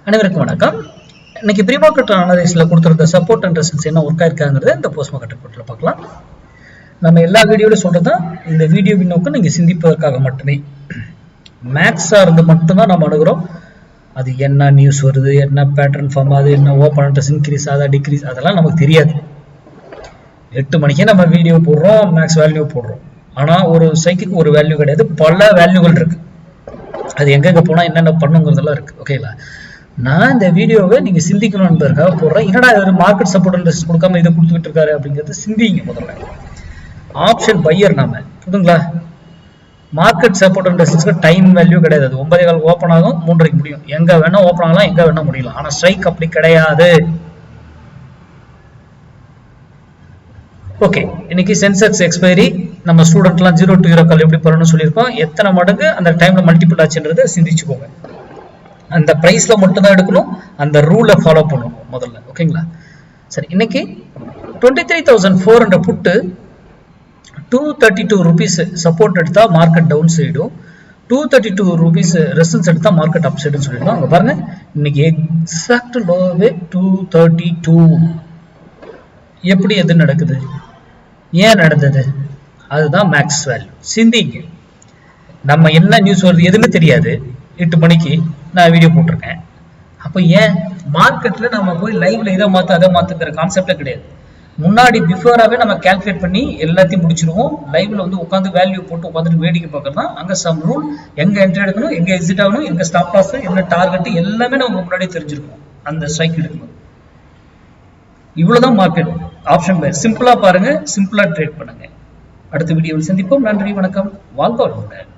அனைவருக்கும் வணக்கம். இன்னைக்கு ப்ரீ மார்க்கெட் அனாலிசிஸ்ல கொடுத்திருந்த சப்போர்ட் அண்ட் ரெசிஸ்டன்ஸ் என்ன ஒர்க் ஆயிருக்காங்கிறத இந்த போஸ்ட் மார்க்கெட் ரிப்போர்ட்ல பார்க்கலாம். நம்ம எல்லா வீடியோல சொல்றதா இந்த வீடியோவின் நோக்கம் நீங்க சிந்திப்பதற்காக மட்டுமே. மேக்ஸா இருந்து மட்டும்தான் நம்ம அணுகிறோம். அது என்ன நியூஸ் வருது, என்ன பேட்டர்ன் ஃபார்ம் ஆகுது, என்ன ஓப்பன் இன்ட்ரெஸ்ட் இன்க்ரீஸ் ஆகுதா டிக்ரீஸ், அதெல்லாம் நமக்கு தெரியாது. 8 மணிக்கே நம்ம வீடியோ போடுறோம், மேக்ஸ் வேல்யூ போடுறோம். ஆனா ஒரு சைக்கிக்கு ஒரு வேல்யூ கிடையாது, பல வேல்யூகள் இருக்கு. அது எங்கெங்க போனா என்னென்ன பண்ணுங்கிறதெல்லாம் இருக்கு. ஓகேங்களா? நான் இந்த வீடியோவை நீங்க சிந்திக்கணும்ன்றதுக்காக போடுறேன். என்னடா ஒரு மார்க்கெட் சப்போர்ட் அண்ட் ரெசிஸ்டன்ஸ் கொடுக்காம இதை கொடுத்துட்டு இருக்காரு அப்படிங்கிறது சிந்திங்க. முதல்ல ஆப்ஷன் பையர் நாம புரியுதுங்களா? மார்க்கெட் சப்போர்ட் அண்ட் ரெசிஸ்டன்ஸ்க்கு டைம் வேல்யூ கிடையாது. அது 9:15 ஓப்பன் ஆகும், 3:30 முடியும். எங்க வேணா ஓப்பன் ஆகலாம், எங்க வேணா முடியலாம். ஆனா ஸ்ட்ரைக் அப்படி கிடையாது. ஓகே, இன்னைக்கு சென்செக்ஸ் எக்ஸ்பைரி நம்ம ஸ்டூடெண்ட்லாம் 0 to 0 கால் எப்படி பண்ணணும்னு சொல்லியிருக்கோம். எத்தனை மடங்கு அந்த டைம்ல மல்டிபிள் ஆச்சுன்றதை சிந்திச்சுக்கோங்க. அந்த பிரைஸ்ல மட்டும் தான் எடுக்கணும், அந்த ரூலை ஃபாலோ பண்ணணும் முதல்ல. ஓகேங்களா? சரி, இன்னைக்கு 23,400 புட்டு 232 rupees சப்போர்ட் எடுத்தா மார்க்கெட் டவுன் சைடும், 232 rupees ரெசிஸ்டன்ஸ் எடுத்தா மார்க்கெட் அப் சைடுன்னு சொல்லியிருக்கோம். அங்க பாருங்க, இன்னைக்கு எக்ஸாக்ட் லோவே 232. எப்படி எது நடக்குது, ஏன் நடந்தது, அதுதான் மேக்ஸ் வேல்யூ. சிந்திங்க. நம்ம என்ன நியூஸ் வருது எதுவுமே தெரியாது. 8 மணிக்கு நான் வீடியோ போட்டிருக்கேன். அப்போ ஏன் மார்க்கெட்ல நம்ம போய் லைவ்ல இதை மாற்று அதை மாற்றுங்கிற கான்செப்டே கிடையாது. முன்னாடி பிஃபோராகவே நம்ம கால்குலேட் பண்ணி எல்லாத்தையும் முடிச்சிருவோம். லைவ்ல வந்து உட்காந்து வேல்யூ போட்டு உட்காந்துட்டு வேடிக்கை பார்க்கறது தான். அங்கே சம் ரூல், எங்க என்ட்ரி எடுக்கணும், எங்க எக்ஸிட் ஆகணும், எங்க ஸ்டாப் லாஸ், என்ன டார்கெட், எல்லாமே நமக்கு முன்னாடியே தெரிஞ்சிருக்கும். அந்த ஸ்ட்ரைக் எடுக்கணும். இவ்வளவுதான் மார்க்கெட் ஆப்ஷன் பை. சிம்பிளா பாருங்க, சிம்பிளா ட்ரேட் பண்ணுங்க. அடுத்த வீடியோவில் சந்திப்போம். நன்றி, வணக்கம், வாழ்க வளமுடன்.